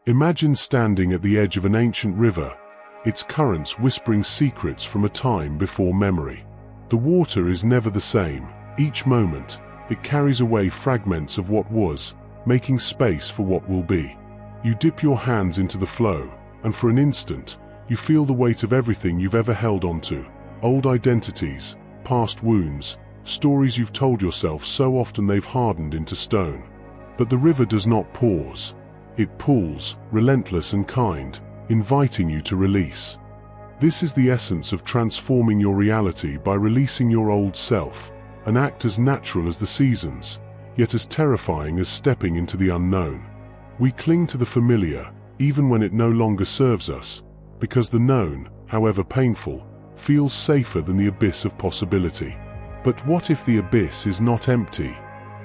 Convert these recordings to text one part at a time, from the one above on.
Imagine standing at the edge of an ancient river, its currents whispering secrets from a time before memory. The water is never the same. Each moment, it carries away fragments of what was, making space for what will be. You dip your hands into the flow, and for an instant, you feel the weight of everything you've ever held onto. Old identities, past wounds, stories you've told yourself so often they've hardened into stone. But the river does not pause. It pulls, relentless and kind, inviting you to release. This is the essence of transforming your reality by releasing your old self, an act as natural as the seasons, yet as terrifying as stepping into the unknown. We cling to the familiar, even when it no longer serves us, because the known, however painful, feels safer than the abyss of possibility. But what if the abyss is not empty?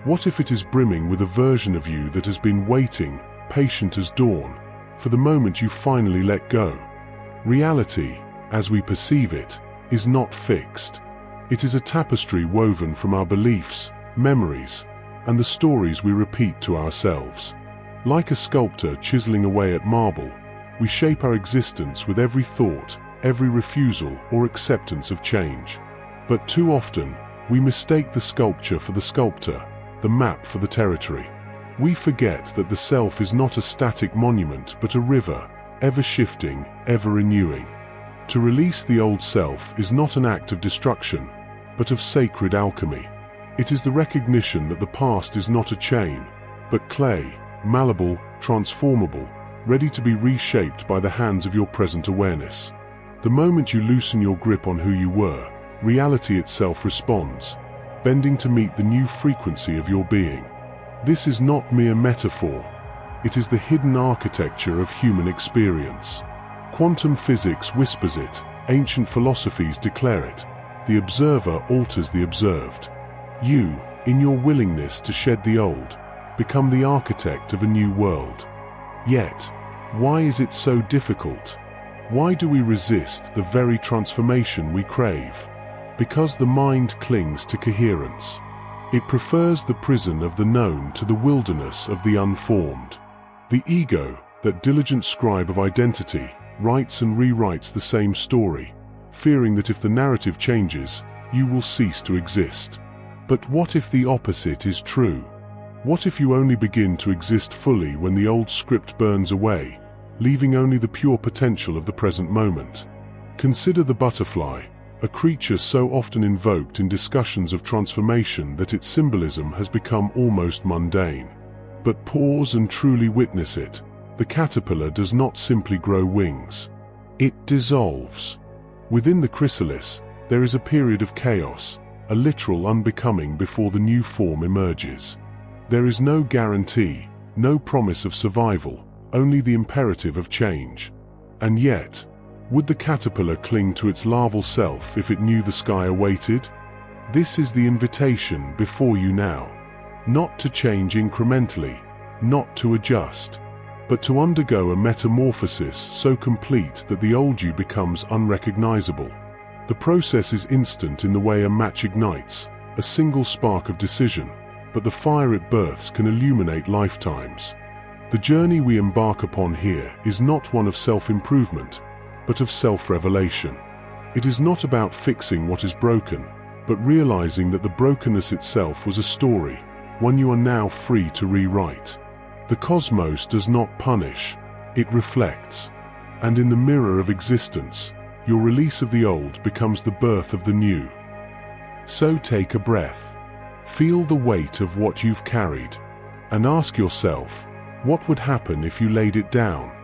What if it is brimming with a version of you that has been waiting, patient as dawn, for the moment you finally let go? Reality, as we perceive it, is not fixed. It is a tapestry woven from our beliefs, memories, and the stories we repeat to ourselves. Like a sculptor chiseling away at marble, we shape our existence with every thought, every refusal or acceptance of change. But too often, we mistake the sculpture for the sculptor, the map for the territory. We forget that the self is not a static monument but a river, ever shifting, ever renewing. To release the old self is not an act of destruction, but of sacred alchemy. It is the recognition that the past is not a chain, but clay, malleable, transformable, ready to be reshaped by the hands of your present awareness. The moment you loosen your grip on who you were, reality itself responds, bending to meet the new frequency of your being. This is not mere metaphor. It is the hidden architecture of human experience. Quantum physics whispers it, ancient philosophies declare it. The observer alters the observed. You, in your willingness to shed the old, become the architect of a new world. Yet, why is it so difficult? Why do we resist the very transformation we crave? Because the mind clings to coherence. It prefers the prison of the known to the wilderness of the unformed. The ego, that diligent scribe of identity, writes and rewrites the same story, fearing that if the narrative changes, you will cease to exist. But what if the opposite is true? What if you only begin to exist fully when the old script burns away, leaving only the pure potential of the present moment? Consider the butterfly, a creature so often invoked in discussions of transformation that its symbolism has become almost mundane. But pause and truly witness it. The caterpillar does not simply grow wings. It dissolves. Within the chrysalis, there is a period of chaos, a literal unbecoming before the new form emerges. There is no guarantee, no promise of survival, only the imperative of change. And yet, would the caterpillar cling to its larval self if it knew the sky awaited? This is the invitation before you now. Not to change incrementally, not to adjust, but to undergo a metamorphosis so complete that the old you becomes unrecognizable. The process is instant in the way a match ignites, a single spark of decision, but the fire it births can illuminate lifetimes. The journey we embark upon here is not one of self-improvement, but of self-revelation. It is not about fixing what is broken, but realizing that the brokenness itself was a story, one you are now free to rewrite. The cosmos does not punish, it reflects. And in the mirror of existence, your release of the old becomes the birth of the new. So take a breath. Feel the weight of what you've carried, and ask yourself, what would happen if you laid it down?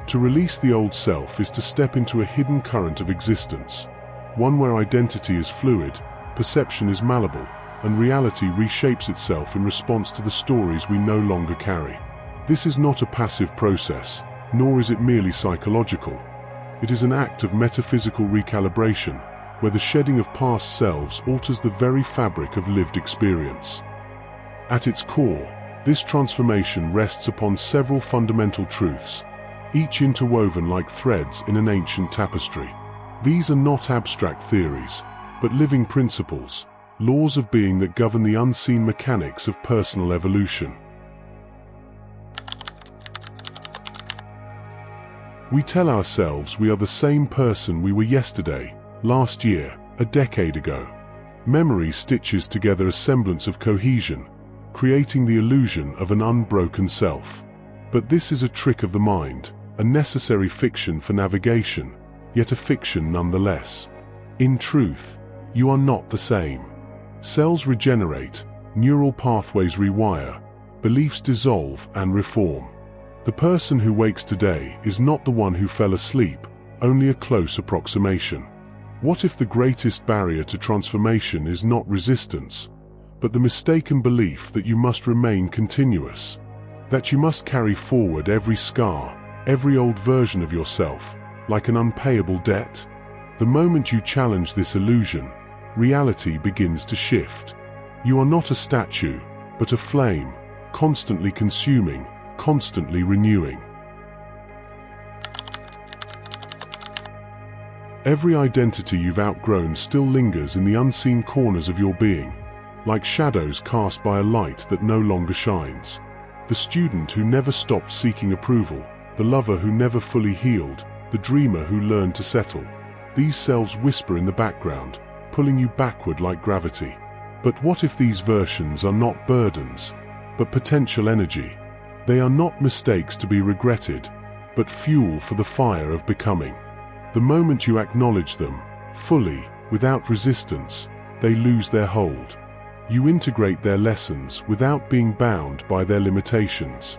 To release the old self is to step into a hidden current of existence, one where identity is fluid, perception is malleable, and reality reshapes itself in response to the stories we no longer carry. This is not a passive process, nor is it merely psychological. It is an act of metaphysical recalibration, where the shedding of past selves alters the very fabric of lived experience. At its core, this transformation rests upon several fundamental truths, each interwoven like threads in an ancient tapestry. These are not abstract theories, but living principles, laws of being that govern the unseen mechanics of personal evolution. We tell ourselves we are the same person we were yesterday, last year, a decade ago. Memory stitches together a semblance of cohesion, creating the illusion of an unbroken self. But this is a trick of the mind, a necessary fiction for navigation, yet a fiction nonetheless. In truth, you are not the same. Cells regenerate, neural pathways rewire, beliefs dissolve and reform. The person who wakes today is not the one who fell asleep, only a close approximation. What if the greatest barrier to transformation is not resistance, but the mistaken belief that you must remain continuous, that you must carry forward every scar, every old version of yourself, like an unpayable debt? The moment you challenge this illusion, reality begins to shift. You are not a statue, but a flame, constantly consuming, constantly renewing. Every identity you've outgrown still lingers in the unseen corners of your being, like shadows cast by a light that no longer shines. The student who never stopped seeking approval, the lover who never fully healed, the dreamer who learned to settle. These selves whisper in the background, pulling you backward like gravity. But what if these versions are not burdens, but potential energy? They are not mistakes to be regretted, but fuel for the fire of becoming. The moment you acknowledge them, fully, without resistance, they lose their hold. You integrate their lessons without being bound by their limitations.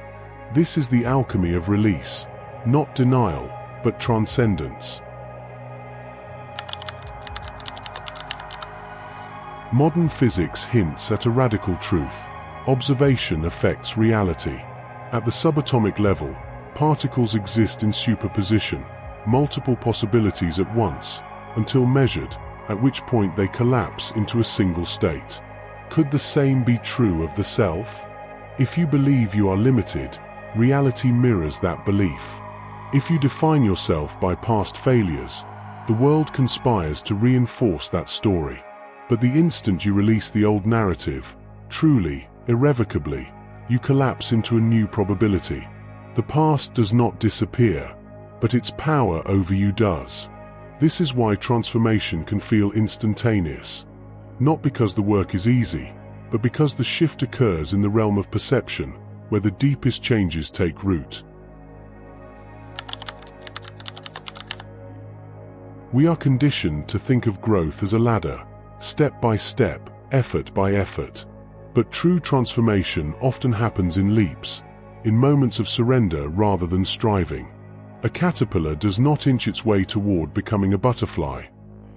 This is the alchemy of release, not denial, but transcendence. Modern physics hints at a radical truth. Observation affects reality. At the subatomic level, particles exist in superposition, multiple possibilities at once, until measured, at which point they collapse into a single state. Could the same be true of the self? If you believe you are limited, reality mirrors that belief. If you define yourself by past failures, the world conspires to reinforce that story. But the instant you release the old narrative, truly, irrevocably, you collapse into a new probability. The past does not disappear, but its power over you does. This is why transformation can feel instantaneous. Not because the work is easy, but because the shift occurs in the realm of perception, where the deepest changes take root. We are conditioned to think of growth as a ladder, step by step, effort by effort. But true transformation often happens in leaps, in moments of surrender rather than striving. A caterpillar does not inch its way toward becoming a butterfly.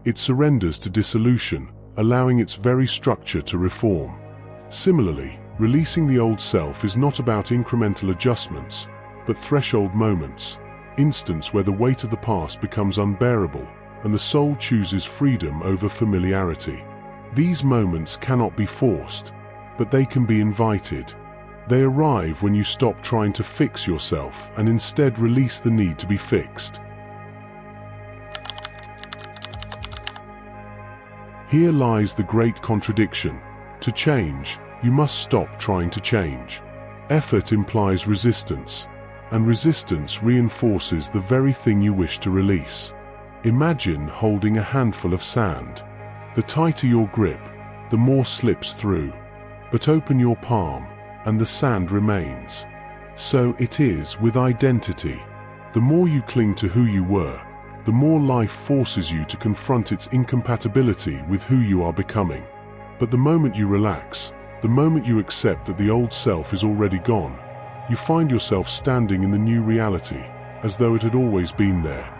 It surrenders to dissolution, allowing its very structure to reform. Similarly, releasing the old self is not about incremental adjustments, but threshold moments, instants where the weight of the past becomes unbearable and the soul chooses freedom over familiarity. These moments cannot be forced, but they can be invited. They arrive when you stop trying to fix yourself and instead release the need to be fixed. Here lies the great contradiction. To change, you must stop trying to change. Effort implies resistance, and resistance reinforces the very thing you wish to release. Imagine holding a handful of sand. The tighter your grip, the more slips through. But open your palm, and the sand remains. So it is with identity. The more you cling to who you were, the more life forces you to confront its incompatibility with who you are becoming. But the moment you relax, the moment you accept that the old self is already gone, you find yourself standing in the new reality, as though it had always been there.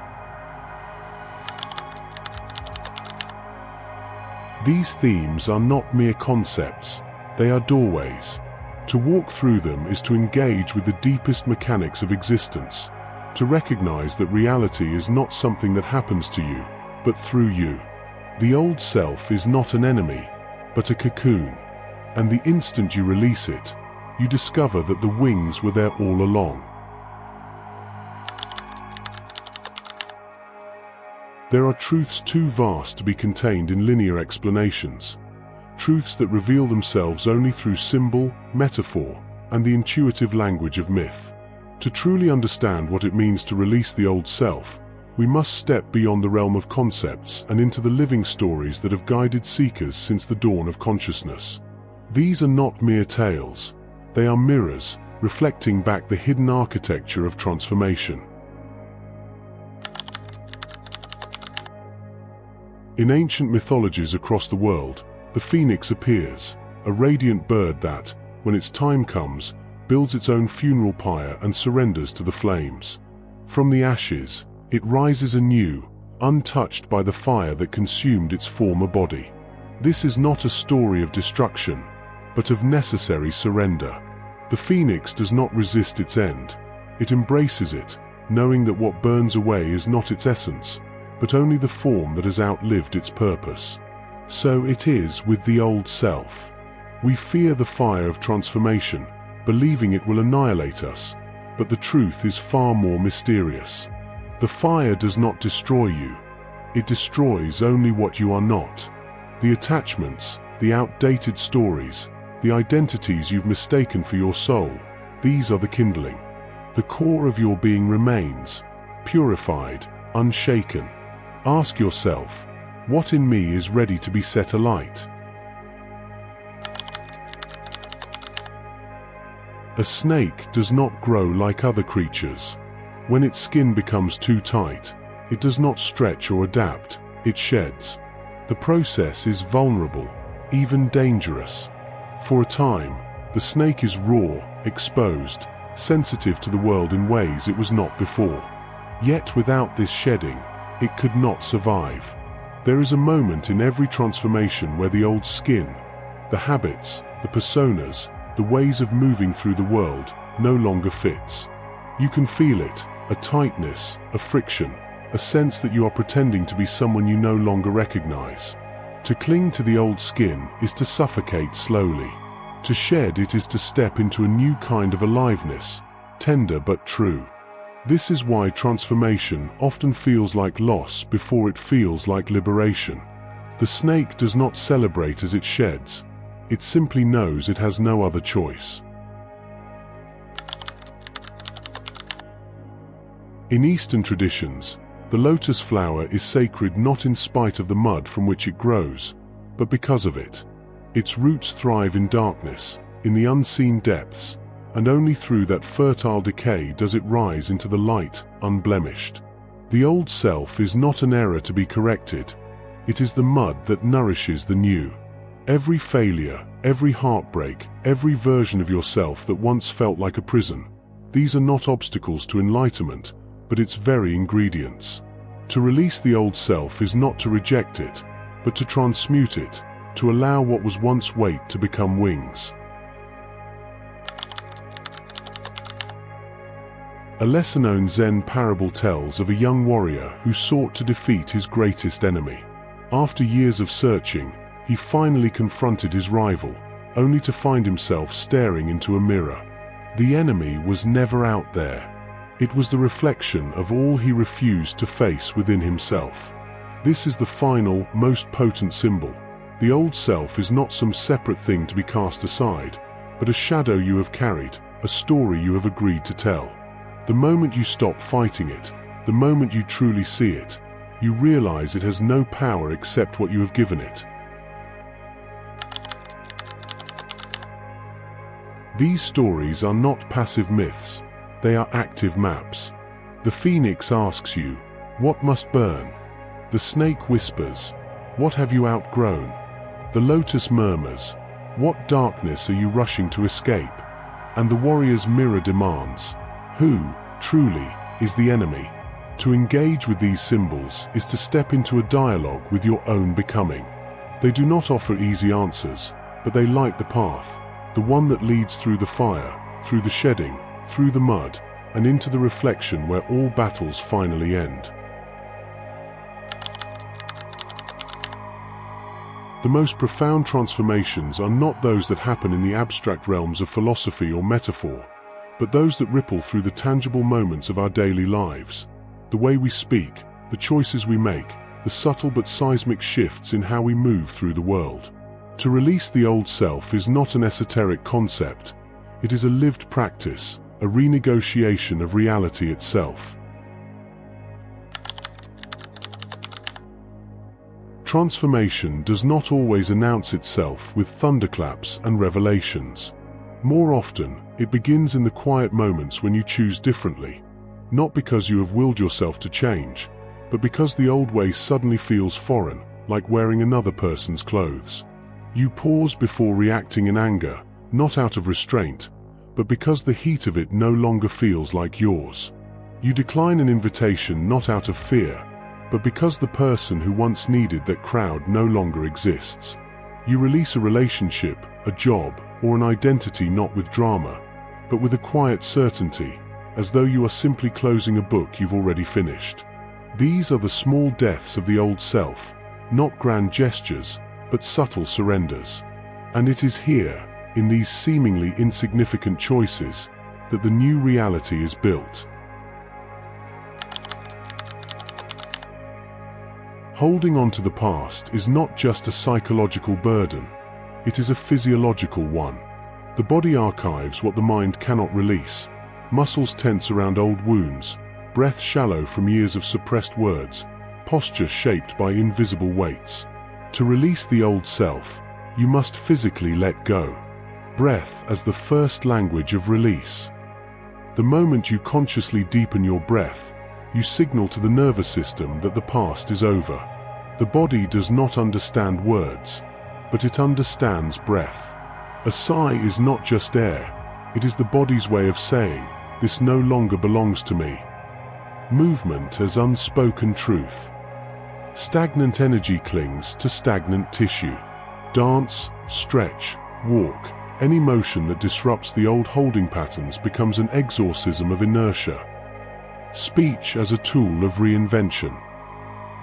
These themes are not mere concepts, they are doorways. To walk through them is to engage with the deepest mechanics of existence, to recognize that reality is not something that happens to you, but through you. The old self is not an enemy, but a cocoon, and the instant you release it, you discover that the wings were there all along. There are truths too vast to be contained in linear explanations. truths that reveal themselves only through symbol, metaphor, and the intuitive language of myth. To truly understand what it means to release the old self, we must step beyond the realm of concepts and into the living stories that have guided seekers since the dawn of consciousness. These are not mere tales, they are mirrors, reflecting back the hidden architecture of transformation. In ancient mythologies across the world, the phoenix appears, a radiant bird that, when its time comes, builds its own funeral pyre and surrenders to the flames. From the ashes, it rises anew, untouched by the fire that consumed its former body. This is not a story of destruction, but of necessary surrender. The phoenix does not resist its end. It embraces it, knowing that what burns away is not its essence, but only the form that has outlived its purpose. So it is with the old self. We fear the fire of transformation, believing it will annihilate us, but the truth is far more mysterious. The fire does not destroy you. It destroys only what you are not. The attachments, the outdated stories, the identities you've mistaken for your soul, these are the kindling. The core of your being remains, purified, unshaken. Ask yourself, what in me is ready to be set alight? A snake does not grow like other creatures. When its skin becomes too tight, it does not stretch or adapt, it sheds. The process is vulnerable, even dangerous. For a time, the snake is raw, exposed, sensitive to the world in ways it was not before. Yet without this shedding, it could not survive. There is a moment in every transformation where the old skin, the habits, the personas, the ways of moving through the world, no longer fits. You can feel it, a tightness, a friction, a sense that you are pretending to be someone you no longer recognize. To cling to the old skin is to suffocate slowly. To shed it is to step into a new kind of aliveness, tender but true. This is why transformation often feels like loss before it feels like liberation. The snake does not celebrate as it sheds. It simply knows it has no other choice. In Eastern traditions, the lotus flower is sacred not in spite of the mud from which it grows, but because of it. Its roots thrive in darkness, in the unseen depths, and only through that fertile decay does it rise into the light, unblemished. The old self is not an error to be corrected. It is the mud that nourishes the new. Every failure, every heartbreak, every version of yourself that once felt like a prison, these are not obstacles to enlightenment, but its very ingredients. To release the old self is not to reject it, but to transmute it, to allow what was once weight to become wings. A lesser-known Zen parable tells of a young warrior who sought to defeat his greatest enemy. After years of searching, he finally confronted his rival, only to find himself staring into a mirror. The enemy was never out there. It was the reflection of all he refused to face within himself. This is the final, most potent symbol. The old self is not some separate thing to be cast aside, but a shadow you have carried, a story you have agreed to tell. The moment you stop fighting it, the moment you truly see it, you realize it has no power except what you have given it. These stories are not passive myths, they are active maps. The phoenix asks you, what must burn? The snake whispers, what have you outgrown? The lotus murmurs, what darkness are you rushing to escape? And the warrior's mirror demands, who, truly, is the enemy? To engage with these symbols is to step into a dialogue with your own becoming. They do not offer easy answers, but they light the path, the one that leads through the fire, through the shedding, through the mud, and into the reflection where all battles finally end. The most profound transformations are not those that happen in the abstract realms of philosophy or metaphor, but those that ripple through the tangible moments of our daily lives. The way we speak, the choices we make, the subtle but seismic shifts in how we move through the world. To release the old self is not an esoteric concept. It is a lived practice, a renegotiation of reality itself. Transformation does not always announce itself with thunderclaps and revelations. More often, it begins in the quiet moments when you choose differently, not because you have willed yourself to change, but because the old way suddenly feels foreign, like wearing another person's clothes. You pause before reacting in anger, not out of restraint, but because the heat of it no longer feels like yours. You decline an invitation not out of fear, but because the person who once needed that crowd no longer exists. You release a relationship, a job, or an identity not with drama, but with a quiet certainty, as though you are simply closing a book you've already finished. These are the small deaths of the old self, not grand gestures, but subtle surrenders. And it is here, in these seemingly insignificant choices, that the new reality is built. Holding on to the past is not just a psychological burden, it is a physiological one. The body archives what the mind cannot release. Muscles tense around old wounds, breath shallow from years of suppressed words, posture shaped by invisible weights. To release the old self, you must physically let go. Breath as the first language of release. The moment you consciously deepen your breath, you signal to the nervous system that the past is over. The body does not understand words, but it understands breath. A sigh is not just air, it is the body's way of saying, "This no longer belongs to me." Movement as unspoken truth. Stagnant energy clings to stagnant tissue. Dance, stretch, walk. Any motion that disrupts the old holding patterns becomes an exorcism of inertia. Speech as a tool of reinvention.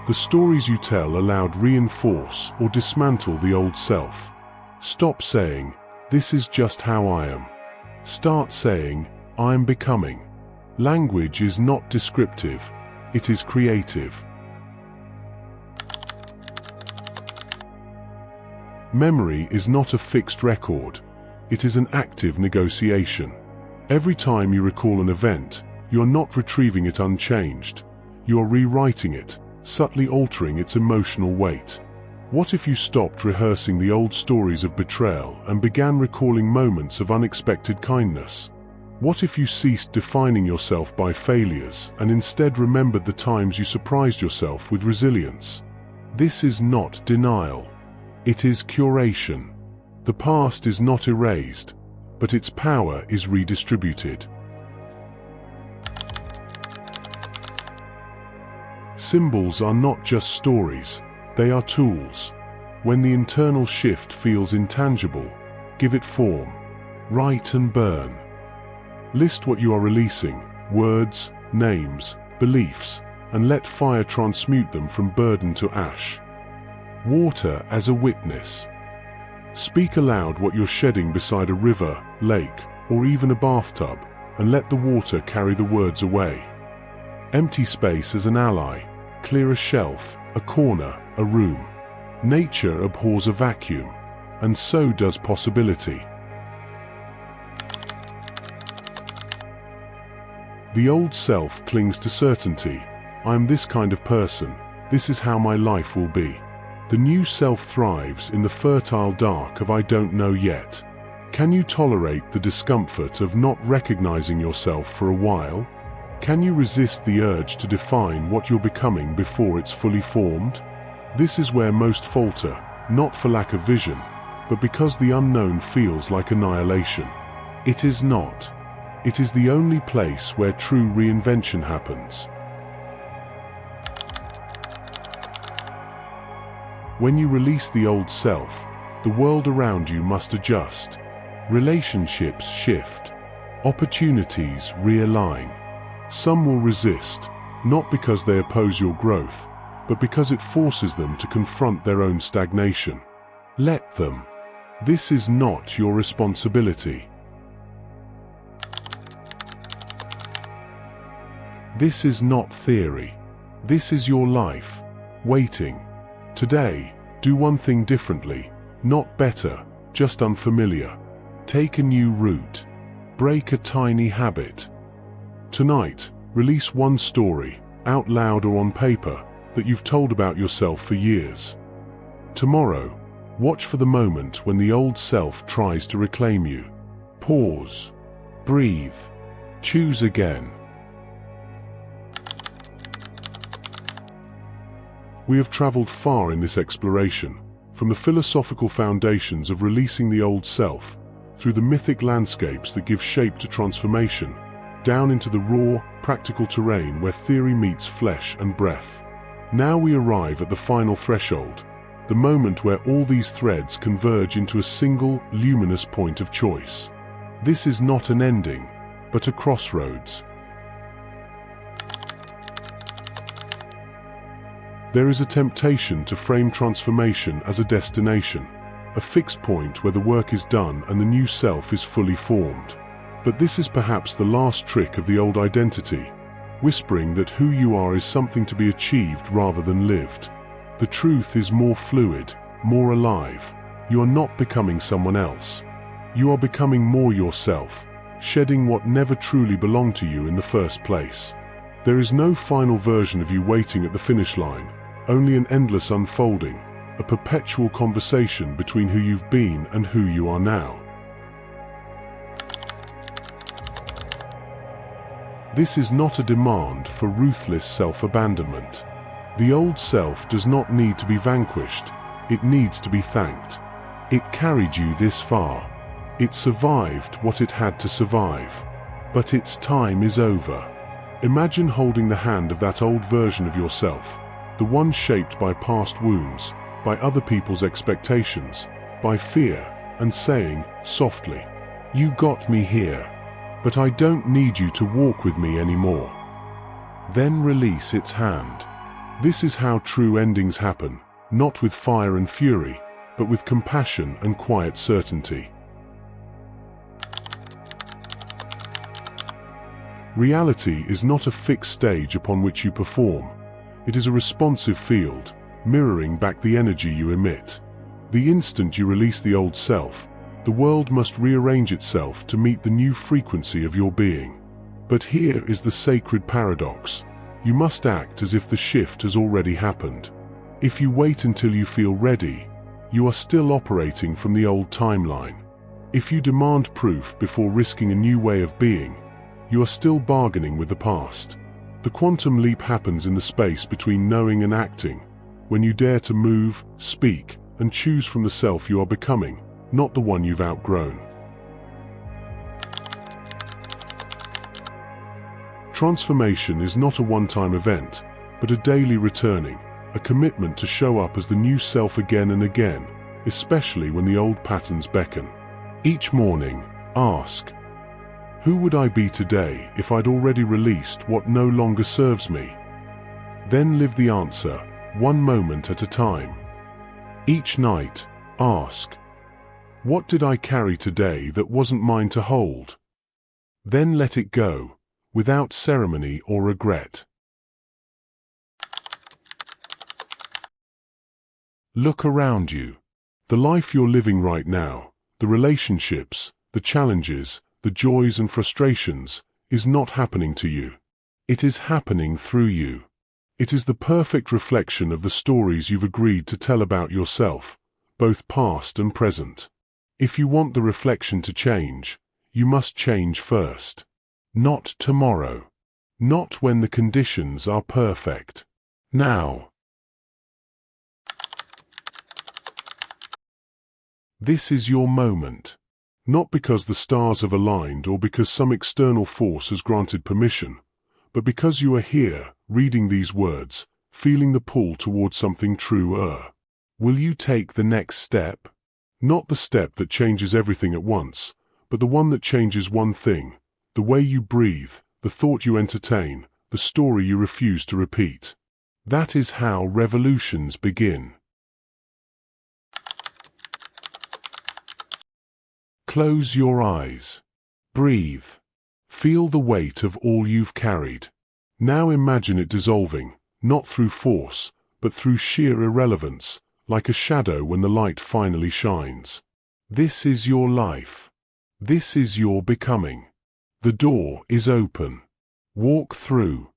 The stories you tell aloud reinforce or dismantle the old self. Stop saying, "This is just how I am." Start saying, "I am becoming." Language is not descriptive, it is creative. Memory is not a fixed record, it is an active negotiation. Every time you recall an event, you are not retrieving it unchanged. You are rewriting it, subtly altering its emotional weight. What if you stopped rehearsing the old stories of betrayal and began recalling moments of unexpected kindness? What if you ceased defining yourself by failures and instead remembered the times you surprised yourself with resilience? This is not denial. It is curation. The past is not erased, but its power is redistributed. Symbols are not just stories, they are tools. When the internal shift feels intangible, give it form. Write and burn. List what you are releasing, words, names, beliefs, and let fire transmute them from burden to ash. Water as a witness. Speak aloud what you're shedding beside a river, lake, or even a bathtub, and let the water carry the words away. Empty space as an ally. Clear a shelf, a corner, a room. Nature abhors a vacuum, and so does possibility. The old self clings to certainty. I am this kind of person, this is how my life will be. The new self thrives in the fertile dark of I don't know yet. Can you tolerate the discomfort of not recognizing yourself for a while? Can you resist the urge to define what you're becoming before it's fully formed? This is where most falter, not for lack of vision, but because the unknown feels like annihilation. It is not. It is the only place where true reinvention happens. When you release the old self, the world around you must adjust. Relationships shift. Opportunities realign. Some will resist, not because they oppose your growth, but because it forces them to confront their own stagnation. Let them. This is not your responsibility. This is not theory. This is your life, waiting. Today, do one thing differently. Not better, just unfamiliar. Take a new route. Break a tiny habit. Tonight, release one story, out loud or on paper, that you've told about yourself for years. Tomorrow, watch for the moment when the old self tries to reclaim you. Pause. Breathe. Choose again. We have traveled far in this exploration, from the philosophical foundations of releasing the old self, through the mythic landscapes that give shape to transformation, down into the raw, practical terrain where theory meets flesh and breath. Now we arrive at the final threshold, the moment where all these threads converge into a single, luminous point of choice. This is not an ending, but a crossroads. There is a temptation to frame transformation as a destination, a fixed point where the work is done and the new self is fully formed. But this is perhaps the last trick of the old identity, whispering that who you are is something to be achieved rather than lived. The truth is more fluid, more alive. You are not becoming someone else. You are becoming more yourself, shedding what never truly belonged to you in the first place. There is no final version of you waiting at the finish line, only an endless unfolding, a perpetual conversation between who you've been and who you are now. This is not a demand for ruthless self-abandonment. The old self does not need to be vanquished, it needs to be thanked. It carried you this far. It survived what it had to survive. But its time is over. Imagine holding the hand of that old version of yourself, the one shaped by past wounds, by other people's expectations, by fear, and saying, softly, "You got me here, but I don't need you to walk with me anymore." Then release its hand. This is how true endings happen, not with fire and fury, but with compassion and quiet certainty. Reality is not a fixed stage upon which you perform. It is a responsive field, mirroring back the energy you emit. The instant you release the old self, the world must rearrange itself to meet the new frequency of your being. But here is the sacred paradox. You must act as if the shift has already happened. If you wait until you feel ready, you are still operating from the old timeline. If you demand proof before risking a new way of being, you are still bargaining with the past. The quantum leap happens in the space between knowing and acting, when you dare to move, speak, and choose from the self you are becoming, not the one you've outgrown. Transformation is not a one-time event, but a daily returning, a commitment to show up as the new self again and again, especially when the old patterns beckon. Each morning, ask, who would I be today if I'd already released what no longer serves me? Then live the answer, one moment at a time. Each night, ask, what did I carry today that wasn't mine to hold? Then let it go, without ceremony or regret. Look around you. The life you're living right now, the relationships, the challenges, the joys and frustrations, is not happening to you. It is happening through you. It is the perfect reflection of the stories you've agreed to tell about yourself, both past and present. If you want the reflection to change, you must change first. Not tomorrow. Not when the conditions are perfect. Now. This is your moment. Not because the stars have aligned or because some external force has granted permission, but because you are here, reading these words, feeling the pull towards something truer. Will you take the next step? Not the step that changes everything at once, but the one that changes one thing, the way you breathe, the thought you entertain, the story you refuse to repeat. That is how revolutions begin. Close your eyes. Breathe. Feel the weight of all you've carried. Now imagine it dissolving, not through force, but through sheer irrelevance, like a shadow when the light finally shines. This is your life. This is your becoming. The door is open. Walk through.